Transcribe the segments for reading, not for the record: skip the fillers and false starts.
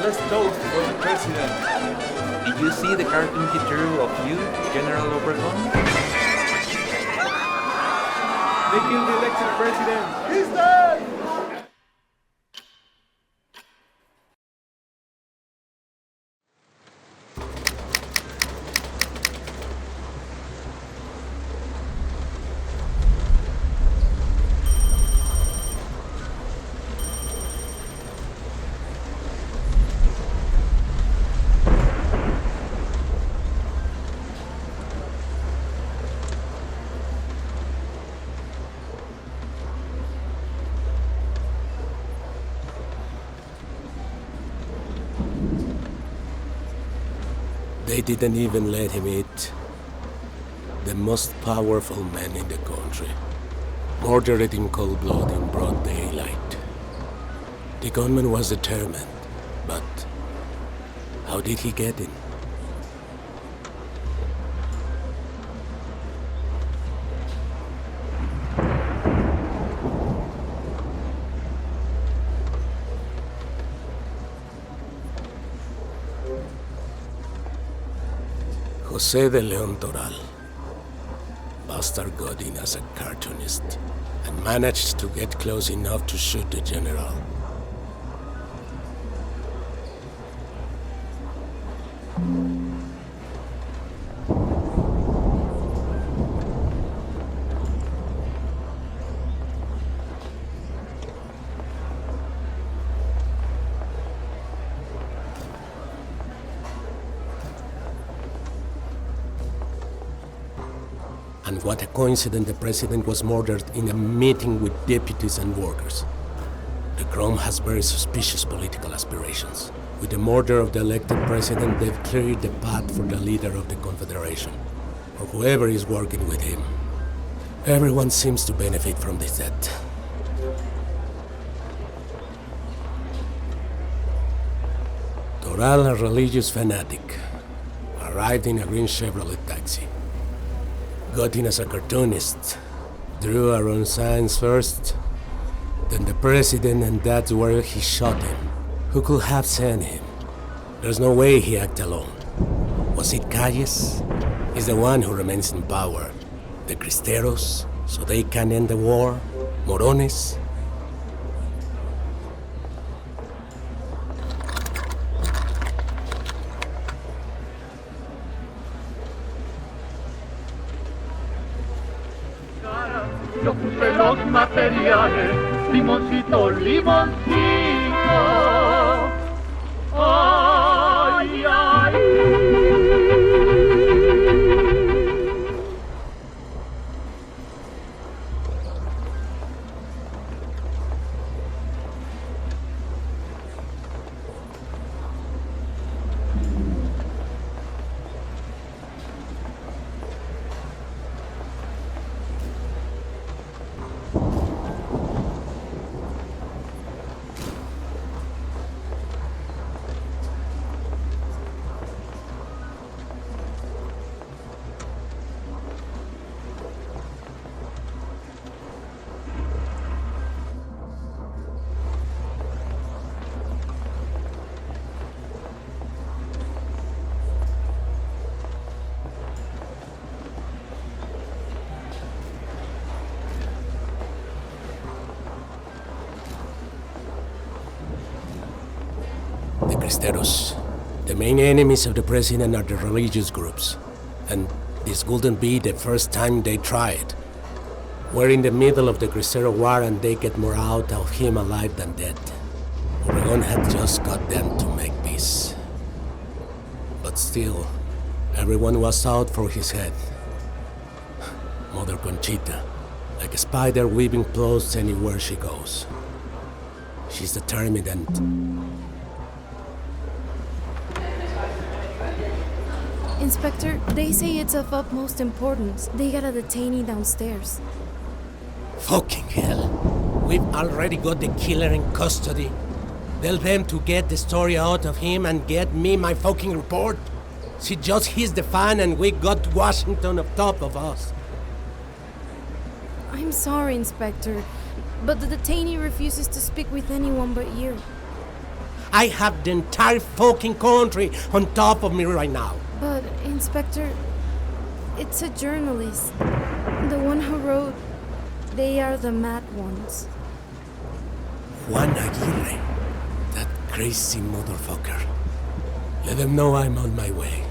Let's toast for the president. Did you see the cartoon he drew of you, General Obregon? They killed the elected president. He's dead! They didn't even let him eat. The most powerful man in the country, murdered in cold blood in broad daylight. The gunman was determined, but how did he get in? José de León Toral, bastard got in as a cartoonist and managed to get close enough to shoot the general. And what a coincidence, the president was murdered in a meeting with deputies and workers. The Crown has very suspicious political aspirations. With the murder of the elected president, they've cleared the path for the leader of the Confederation, or whoever is working with him. Everyone seems to benefit from this death. Toral, a religious fanatic, arrived in a green Chevrolet taxi. Got in as a cartoonist, drew our own signs first, then the president, and that's where he shot him. Who could have sent him? There's no way he acted alone. Was it Calles? He's the one who remains in power. The Cristeros, so they can end the war? Morones? Yo puse los materiales, limoncito, limoncito. Ay, ay. The Cristeros. The main enemies of the president are the religious groups. And this wouldn't be the first time they tried. We're in the middle of the Cristero War and they get more out of him alive than dead. Obregón had just got them to make peace. But still, everyone was out for his head. Mother Conchita, like a spider weaving clothes anywhere she goes. She's determined and... Inspector, they say it's of utmost importance. They got a detainee downstairs. Fucking hell. We've already got the killer in custody. Tell them to get the story out of him and get me my fucking report. She just hits the fan and we got Washington on top of us. I'm sorry, Inspector, but the detainee refuses to speak with anyone but you. I have the entire fucking country on top of me right now. But, Inspector, it's a journalist. The one who wrote, "They are the mad ones." Juan Aguirre. That crazy motherfucker. Let them know I'm on my way.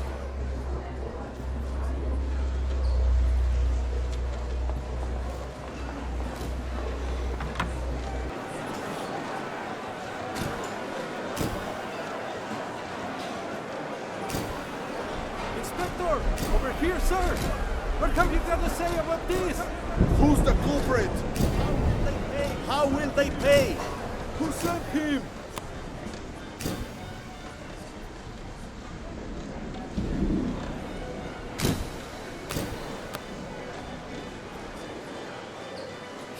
Inspector! Over here, sir! What have you got to say about this? Who's the culprit? How will they pay? Who sent him?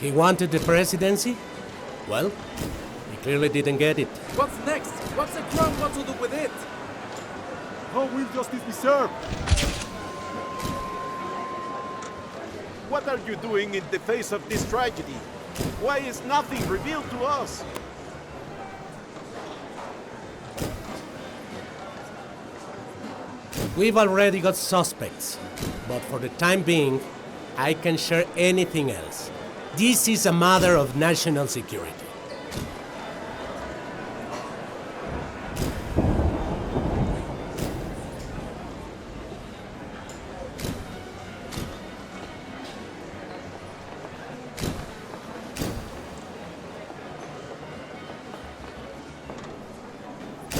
He wanted the presidency? Well, he clearly didn't get it. What's next? What's the crown got to do with it? How will justice be served? What are you doing in the face of this tragedy? Why is nothing revealed to us? We've already got suspects, but for the time being, I can share anything else. This is a matter of national security.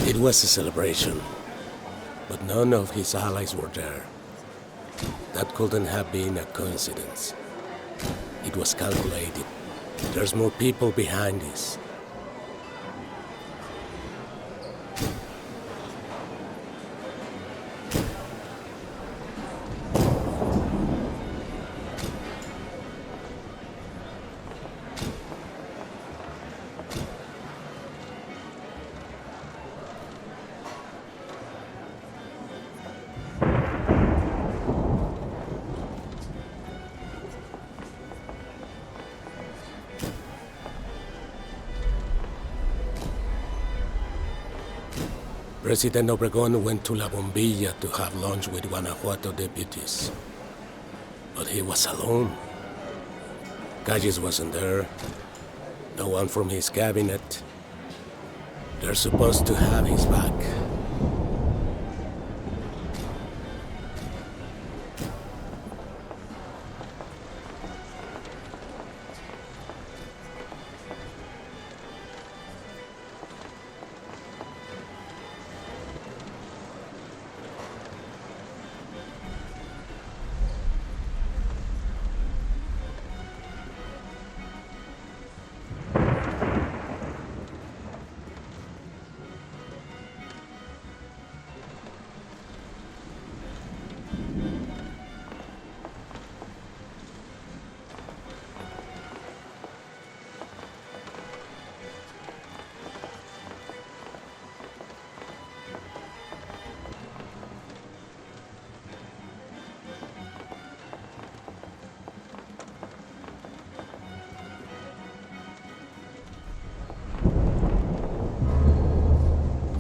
It was a celebration, but none of his allies were there. That couldn't have been a coincidence. It was calculated. There's more people behind this. President Obregón went to La Bombilla to have lunch with Guanajuato deputies. But he was alone. Calles wasn't there. No one from his cabinet. They're supposed to have his back.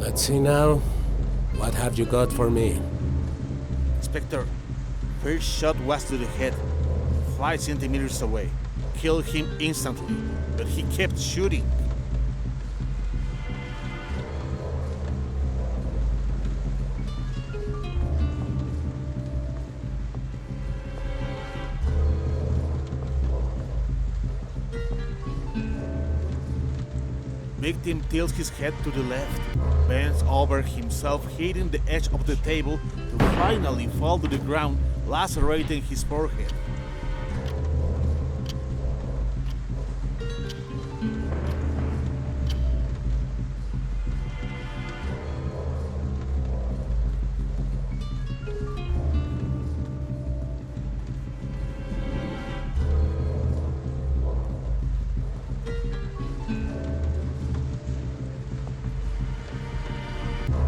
Let's see now. What have you got for me? Inspector, first shot was to the head, 5 centimeters away. Killed him instantly, but he kept shooting. Victim tilts his head to the left, bends over himself, hitting the edge of the table to finally fall to the ground, lacerating his forehead.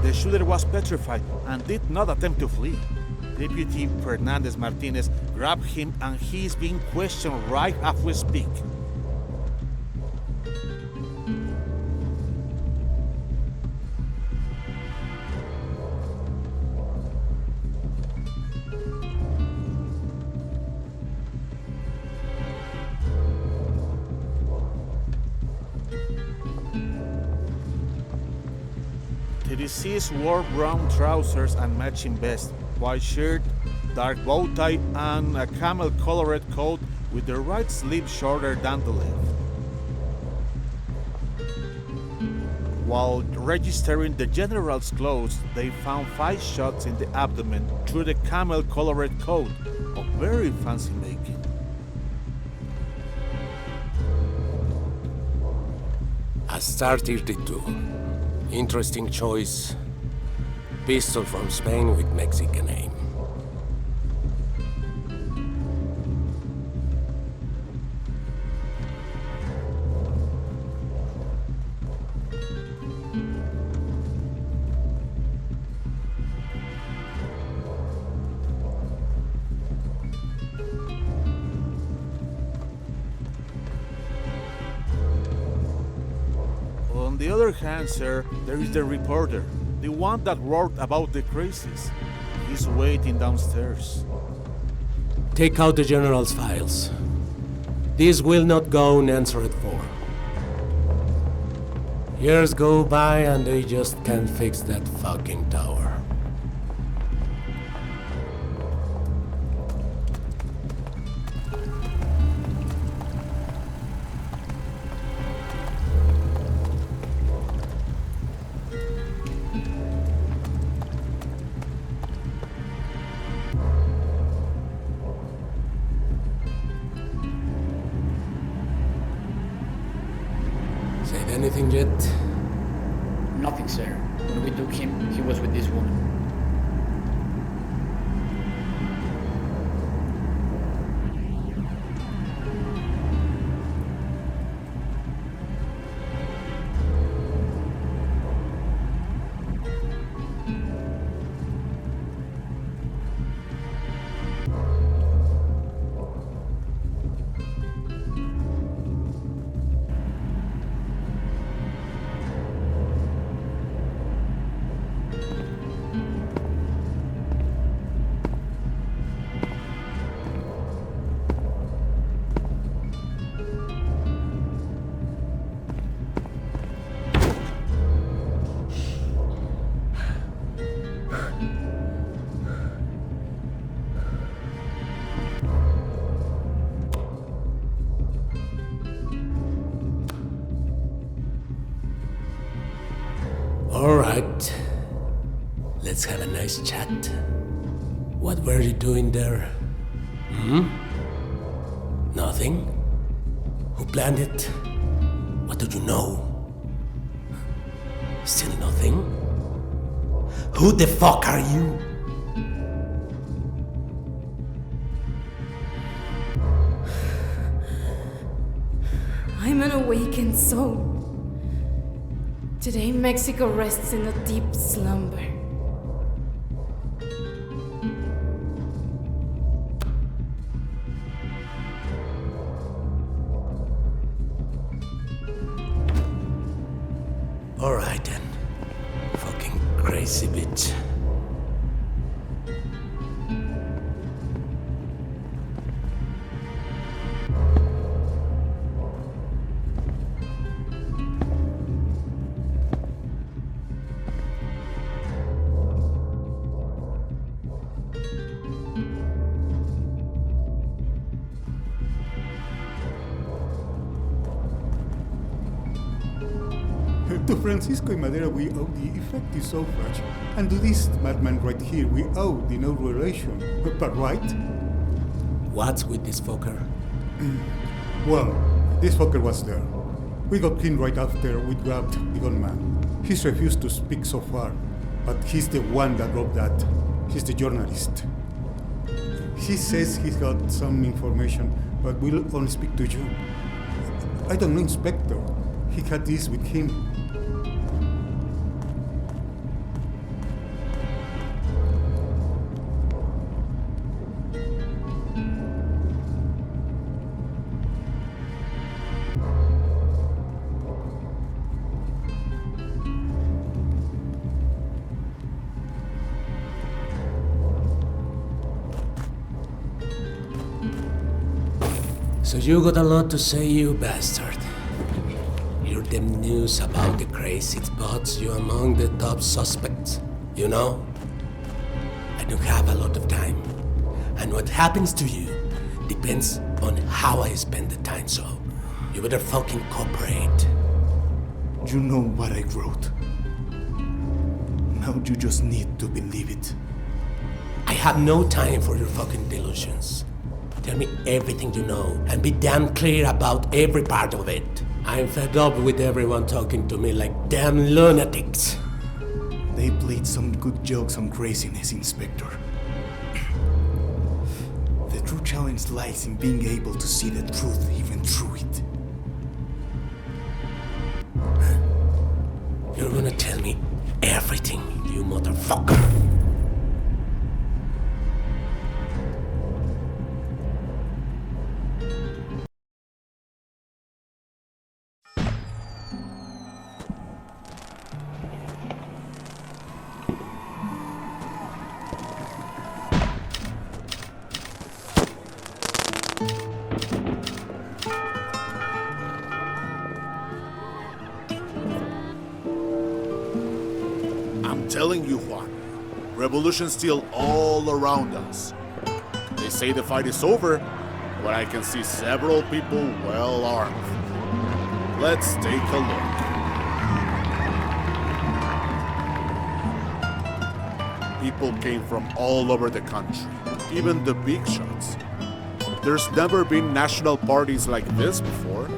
The shooter was petrified and did not attempt to flee. Deputy Fernandez Martinez grabbed him and he is being questioned right as we speak. Deceased wore brown trousers and matching vest, white shirt, dark bow tie, and a camel-colored coat with the right sleeve shorter than the left. While registering the general's clothes, they found 5 shots in the abdomen through the camel-colored coat, of very fancy making. A Star 32. Interesting choice. Pistol from Spain with Mexican aim. On the other hand, sir, there is the reporter, the one that wrote about the crisis. He's waiting downstairs. Take out the general's files. These will not go unanswered for. Years go by and they just can't fix that fucking tower. Said anything yet? Nothing, sir. When we took him, he was with this woman. All right. Let's have a nice chat. What were you doing there? Nothing? Who planned it? What do you know? Still nothing? Who the fuck are you? I'm an awakened soul. Today, Mexico rests in a deep slumber. All right then. Fucking crazy bitch. To Francisco y Madera we owe the effective suffrage, and to this madman right here we owe the inauguration. But right? What's with this fucker? Well, this fucker was there. We got him right after we grabbed the gunman. He's refused to speak so far, but he's the one that wrote that. He's the journalist. He says he's got some information, but will only speak to you. I don't know, Inspector. He had this with him. So you got a lot to say, you bastard. You're them news about the crazy spots you among the top suspects. You know, I don't have a lot of time. And what happens to you depends on how I spend the time, so you better fucking cooperate. You know what I wrote. Now you just need to believe it. I have no time for your fucking delusions. Tell me everything you know and be damn clear about every part of it. I'm fed up with everyone talking to me like damn lunatics. They played some good jokes on craziness, Inspector. The true challenge lies in being able to see the truth even through it. You're gonna tell me everything, you motherfucker. I'm telling you, Juan, revolution's still all around us. They say the fight is over, but I can see several people well armed. Let's take a look. People came from all over the country, even the big shots. There's never been national parties like this before.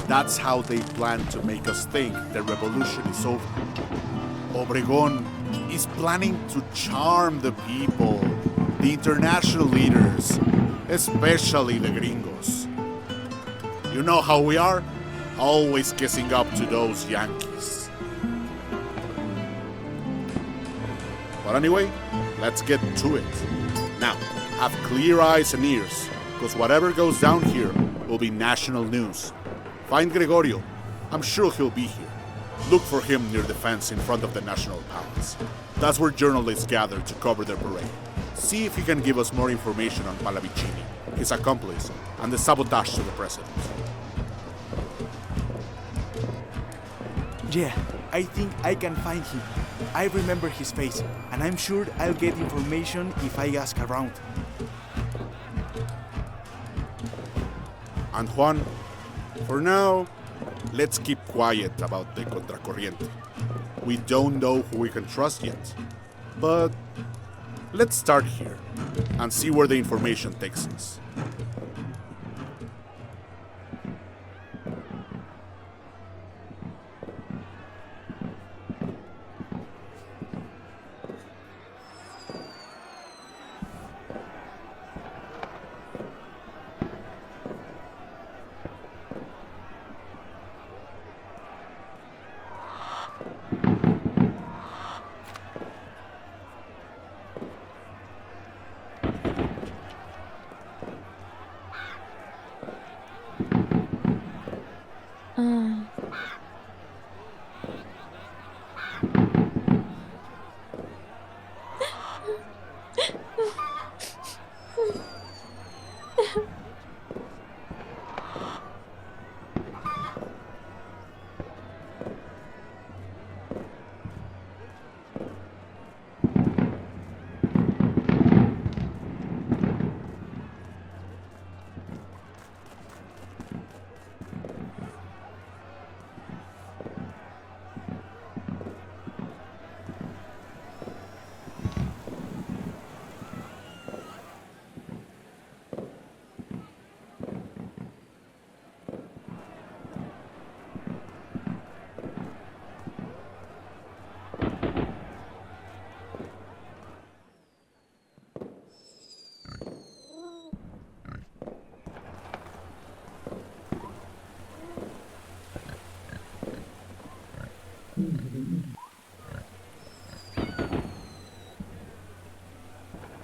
That's how they plan to make us think the revolution is over. Obregón is planning to charm the people, the international leaders, especially the gringos. You know how we are? Always kissing up to those Yankees. But anyway, let's get to it. Now, have clear eyes and ears, because whatever goes down here will be national news. Find Gregorio. I'm sure he'll be here. Look for him near the fence in front of the National Palace. That's where journalists gather to cover their parade. See if he can give us more information on Pallavicini, his accomplice, and the sabotage to the president. Yeah, I think I can find him. I remember his face, and I'm sure I'll get information if I ask around. And Juan, for now, let's keep quiet about the Contracorriente. We don't know who we can trust yet. But let's start here and see where the information takes us.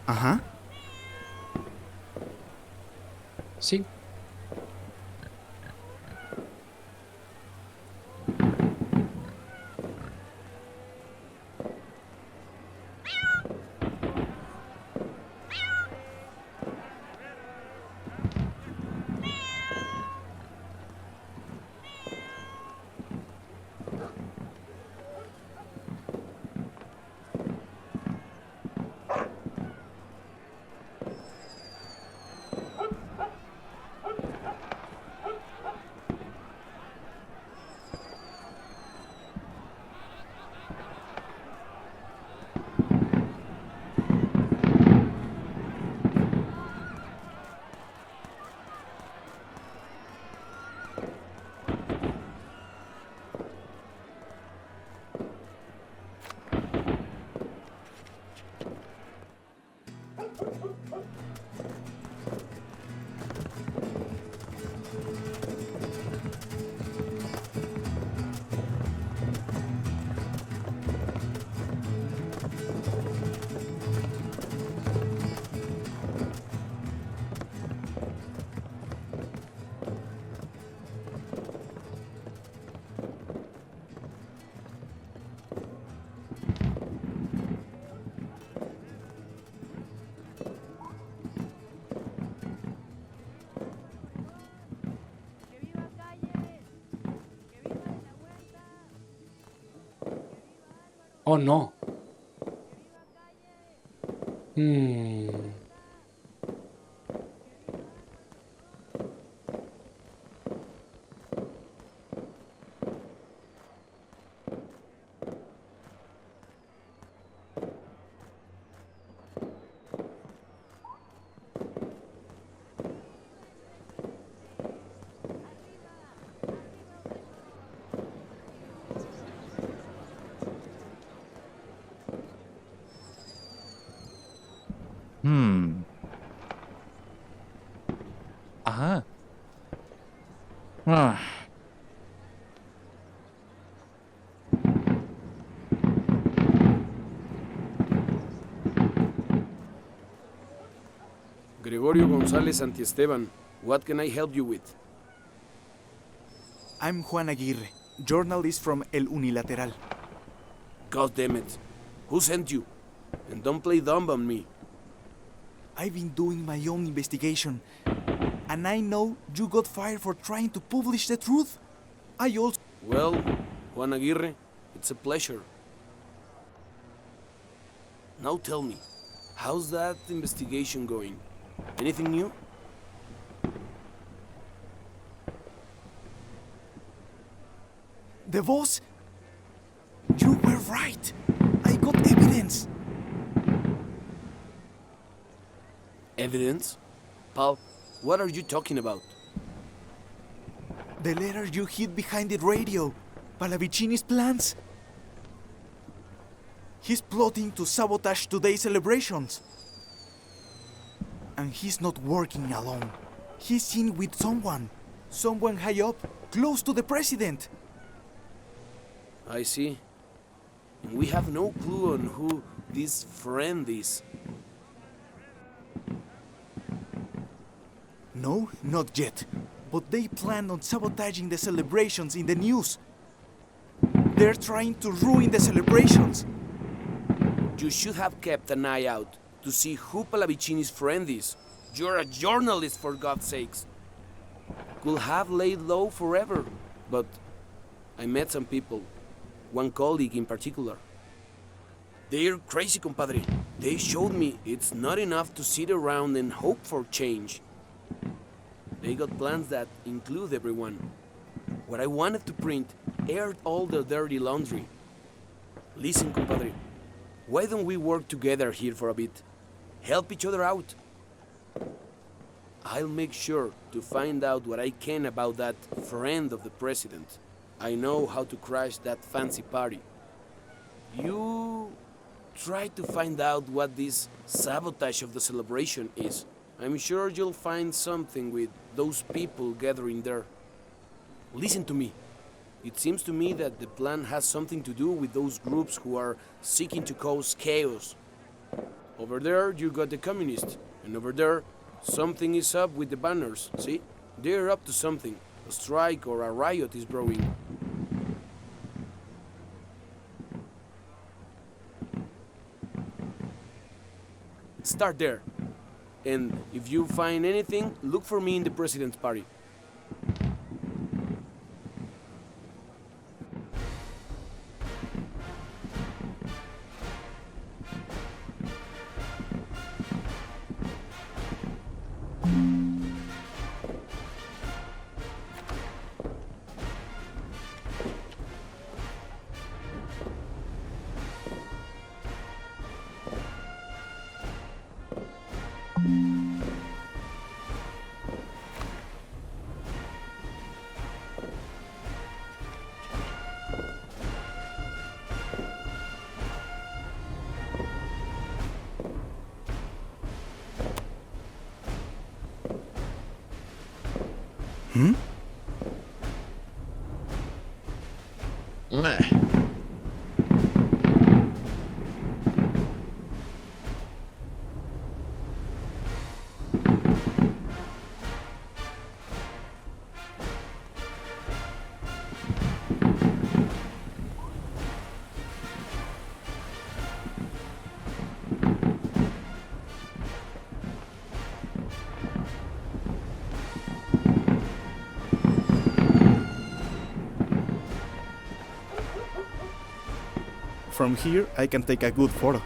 Ajá. Sí. Oh no. Gregorio González Santiesteban, what can I help you with? I'm Juan Aguirre, journalist from El Unilateral. God damn it. Who sent you? And don't play dumb on me. I've been doing my own investigation, and I know you got fired for trying to publish the truth. I also... Well, Juan Aguirre, it's a pleasure. Now tell me, how's that investigation going? Anything new? The boss... You were right. I got evidence. Evidence? Pal, what are you talking about? The letter you hid behind the radio. Pallavicini's plans. He's plotting to sabotage today's celebrations. And he's not working alone. He's in with someone. Someone high up, close to the president. I see. And we have no clue on who this friend is. No, not yet. But they plan on sabotaging the celebrations in the news. They're trying to ruin the celebrations. You should have kept an eye out to see who Pallavicini's friend is. You're a journalist, for God's sakes. Could have laid low forever, but I met some people, one colleague in particular. They're crazy, compadre. They showed me it's not enough to sit around and hope for change. They got plans that include everyone. What I wanted to print aired all the dirty laundry. Listen, compadre, why don't we work together here for a bit? Help each other out. I'll make sure to find out what I can about that friend of the president. I know how to crash that fancy party. You try to find out what this sabotage of the celebration is. I'm sure you'll find something with those people gathering there. Listen to me. It seems to me that the plan has something to do with those groups who are seeking to cause chaos. Over there, you got the communists, and over there, something is up with the banners, see? They're up to something. A strike or a riot is brewing. Start there. And if you find anything, look for me in the president's party. From here, I can take a good photo.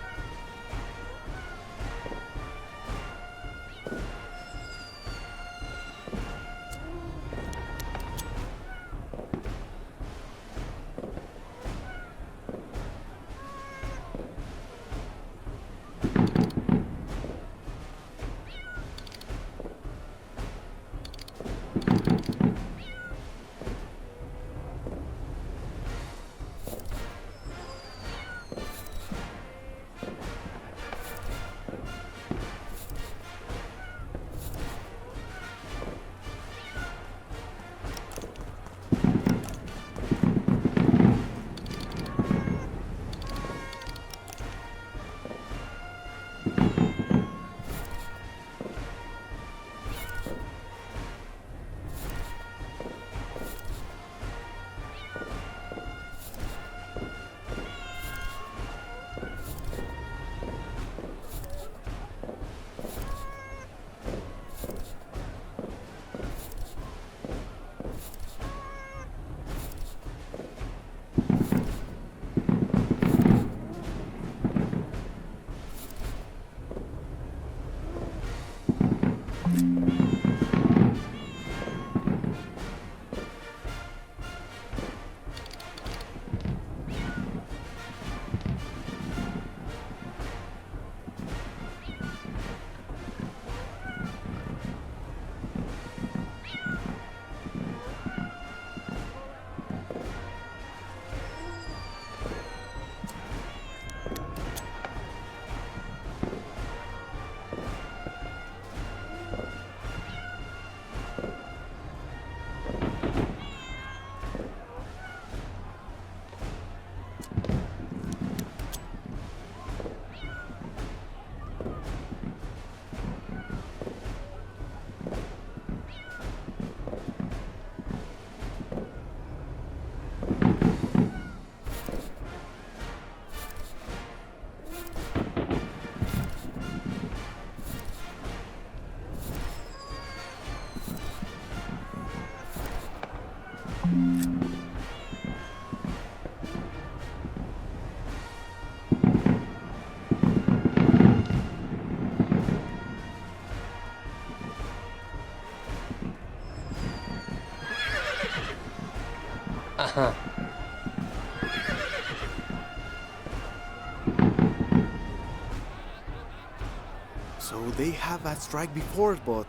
So they have a strike before, but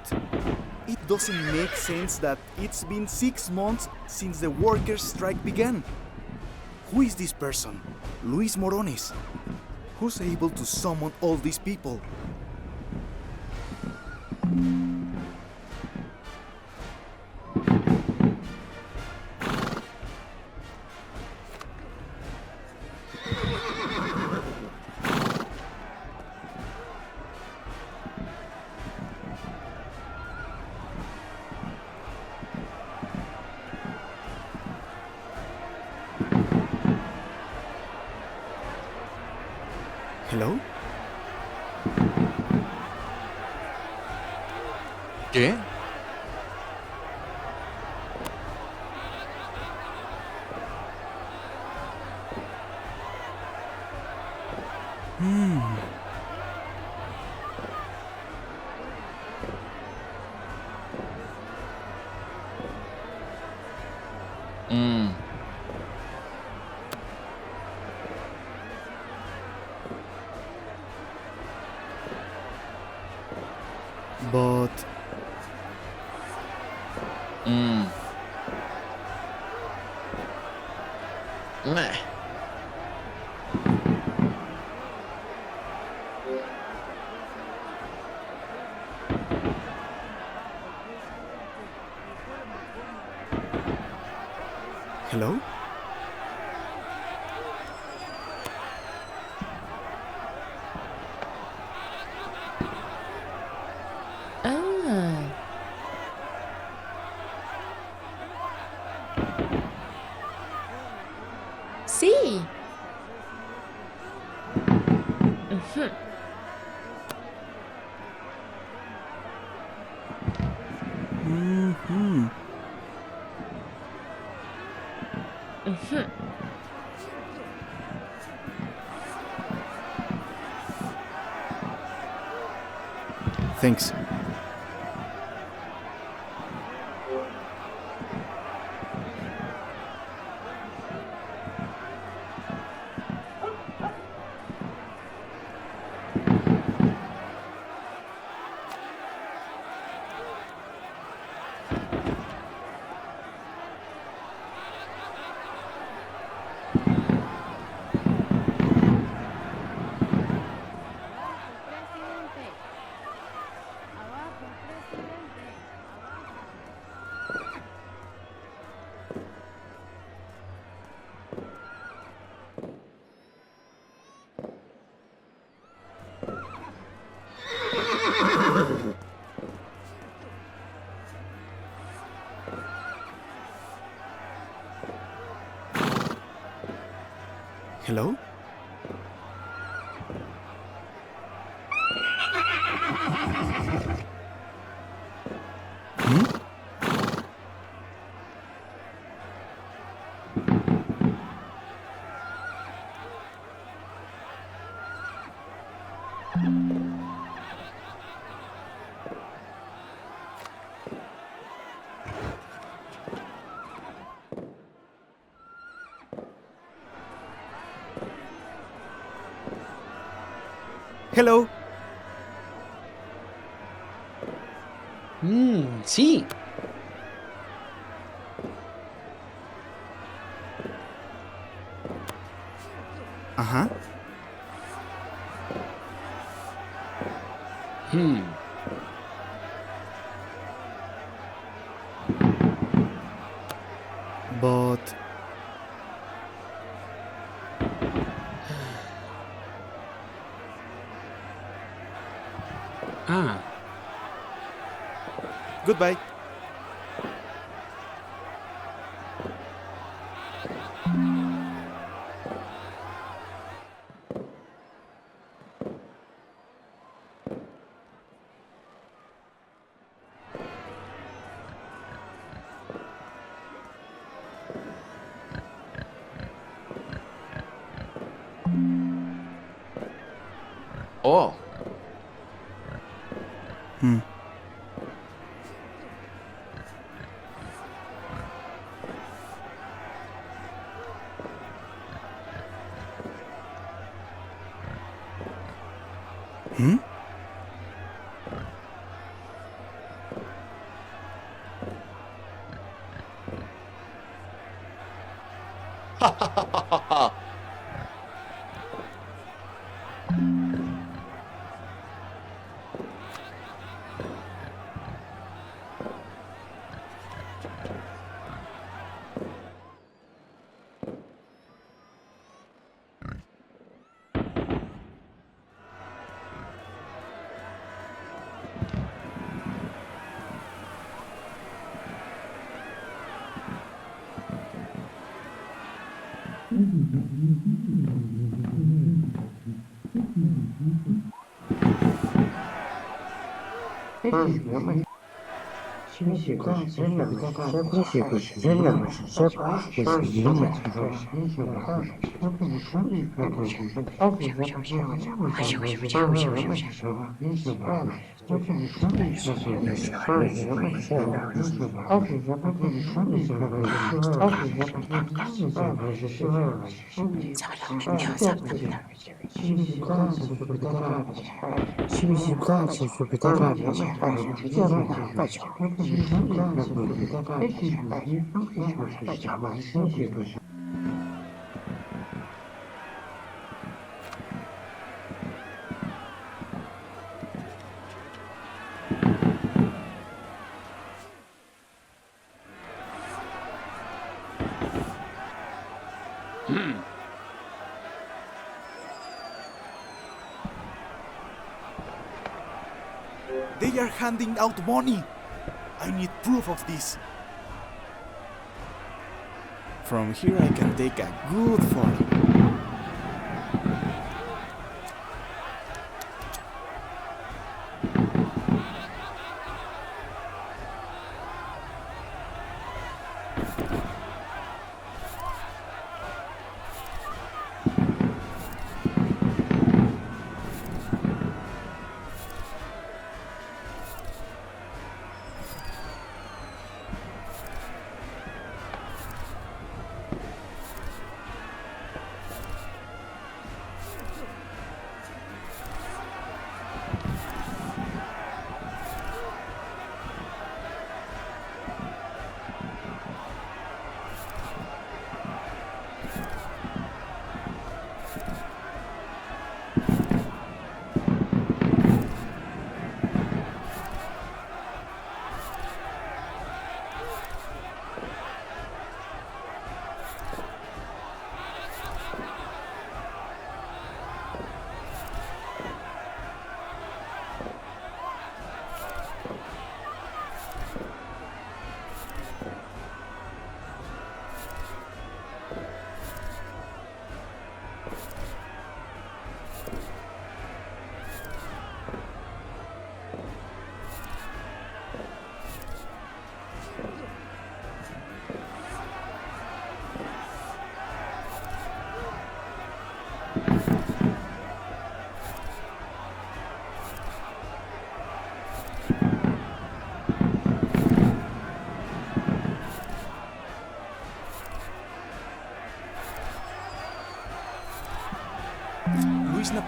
it doesn't make sense that it's been 6 months since the workers' strike began. Who is this person? Luis Morones. Who's able to summon all these people? Hello? ¿Qué? But Meh. hello? Sí. Ujú. Ujú. Thanks. Hello? Hello. Sí. Uh-huh. But goodbye. Oh, They are handing out money. I need proof of this. From here I can take a good photo.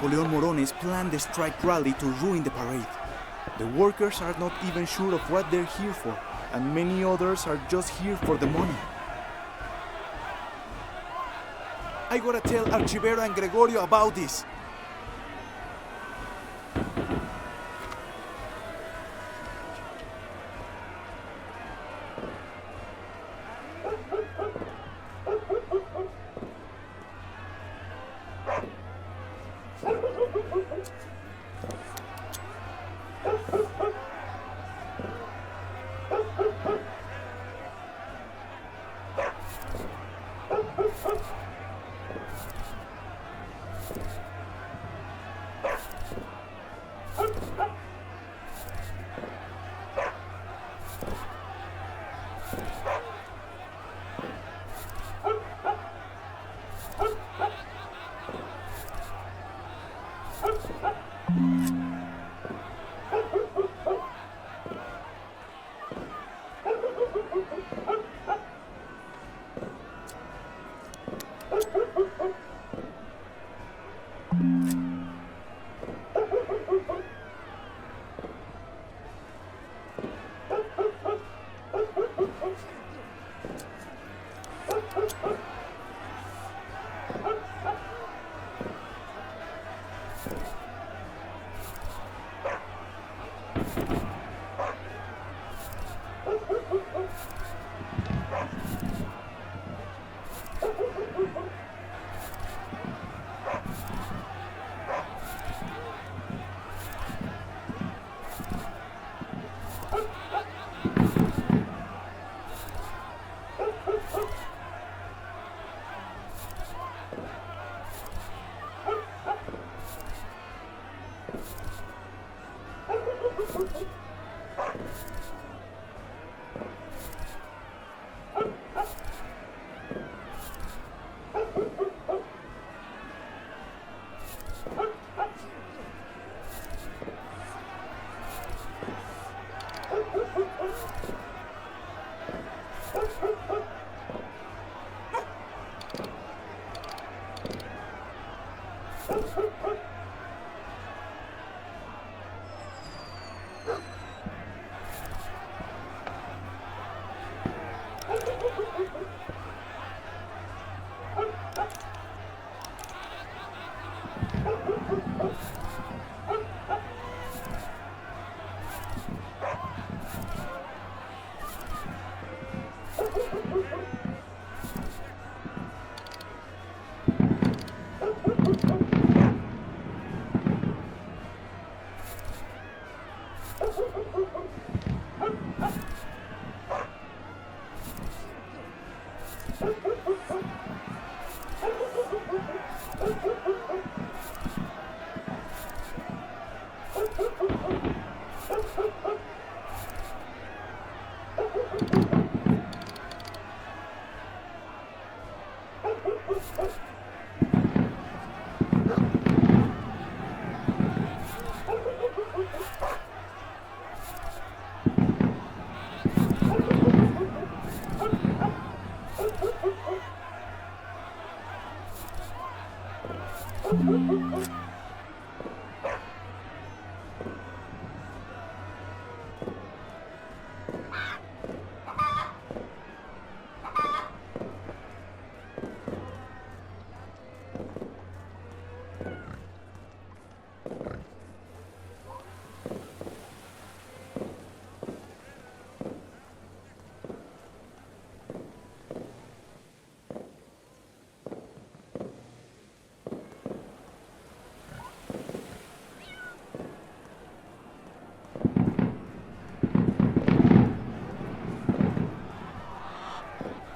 Napoleon Morones planned the strike rally to ruin the parade. The workers are not even sure of what they're here for, and many others are just here for the money. I gotta tell Archivero and Gregorio about this.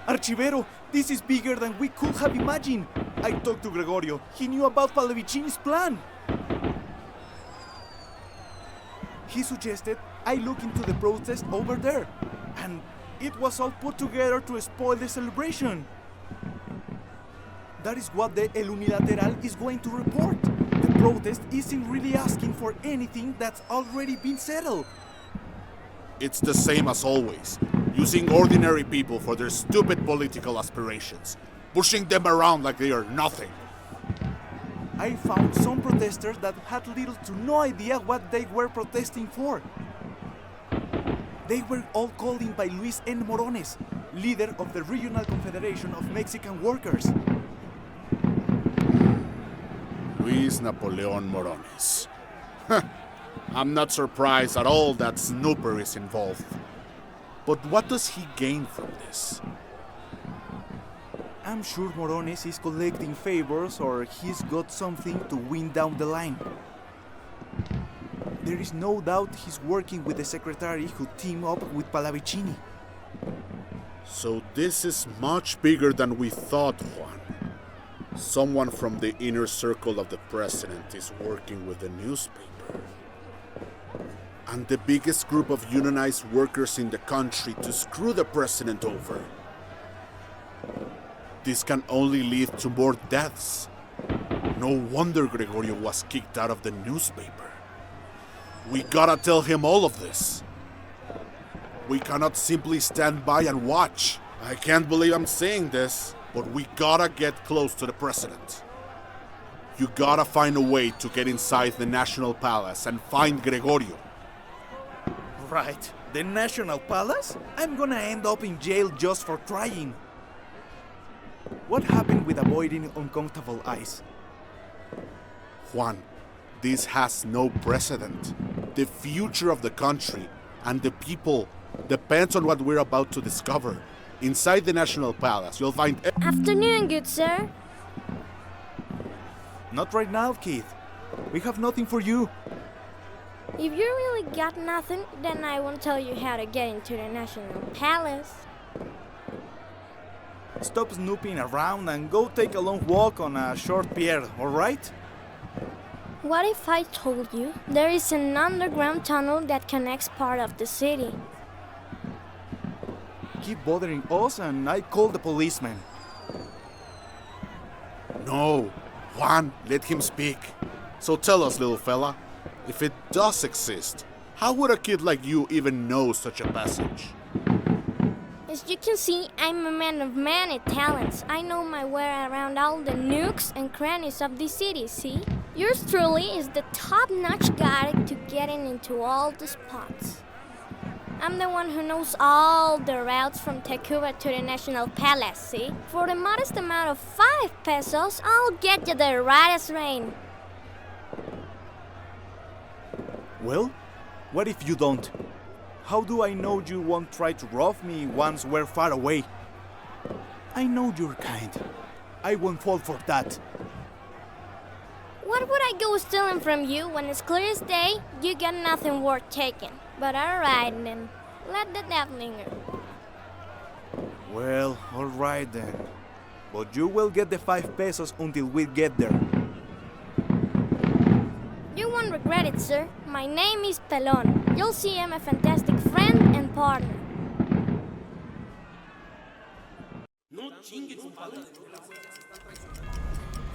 Archivero, this is bigger than we could have imagined. I talked to Gregorio. He knew about Pallavicini's plan. He suggested I look into the protest over there. And it was all put together to spoil the celebration. That is what the El Unilateral is going to report. The protest isn't really asking for anything that's already been settled. It's the same as always. Using ordinary people for their stupid political aspirations. Pushing them around like they are nothing. I found some protesters that had little to no idea what they were protesting for. They were all called in by Luis N. Morones, leader of the Regional Confederation of Mexican Workers. Luis Napoleon Morones. I'm not surprised at all that Snooper is involved. But what does he gain from this? I'm sure Morones is collecting favors or he's got something to win down the line. There is no doubt he's working with the secretary who teamed up with Pallavicini. So this is much bigger than we thought, Juan. Someone from the inner circle of the president is working with the newspaper. And the biggest group of unionized workers in the country to screw the president over. This can only lead to more deaths. No wonder Gregorio was kicked out of the newspaper. We gotta tell him all of this. We cannot simply stand by and watch. I can't believe I'm saying this, but we gotta get close to the president. You gotta find a way to get inside the National Palace and find Gregorio. Right, the National Palace? I'm gonna end up in jail just for trying. What happened with avoiding uncomfortable ice? Juan, this has no precedent. The future of the country and the people depends on what we're about to discover. Inside the National Palace, you'll find... Afternoon, good sir. Not right now, kid. We have nothing for you. If you really got nothing, then I won't tell you how to get into the National Palace. Stop snooping around and go take a long walk on a short pier, alright? What if I told you there is an underground tunnel that connects part of the city? Keep bothering us and I call the policeman. No, Juan, let him speak. So tell us, little fella, if it does exist, how would a kid like you even know such a passage? As you can see, I'm a man of many talents. I know my way around all the nooks and crannies of the city, see? Yours truly is the top-notch guide to getting into all the spots. I'm the one who knows all the routes from Tacuba to the National Palace, see? For the modest amount of 5 pesos, I'll get you there right as rain. Well, what if you don't? How do I know you won't try to rob me once we're far away? I know you're kind. I won't fall for that. What would I go stealing from you when it's clear as day you got nothing worth taking? But alright then, let the doubt linger. Well, alright then. But you will get the 5 pesos until we get there. You won't regret it, sir. My name is Pelon. You'll see I'm a fantastic friend and partner.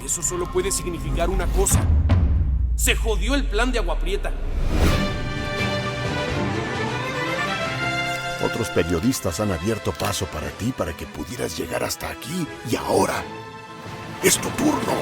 Eso solo puede significar una cosa. Se jodió el plan de Agua Prieta. Otros periodistas han abierto paso para ti para que pudieras llegar hasta aquí y ahora es tu turno.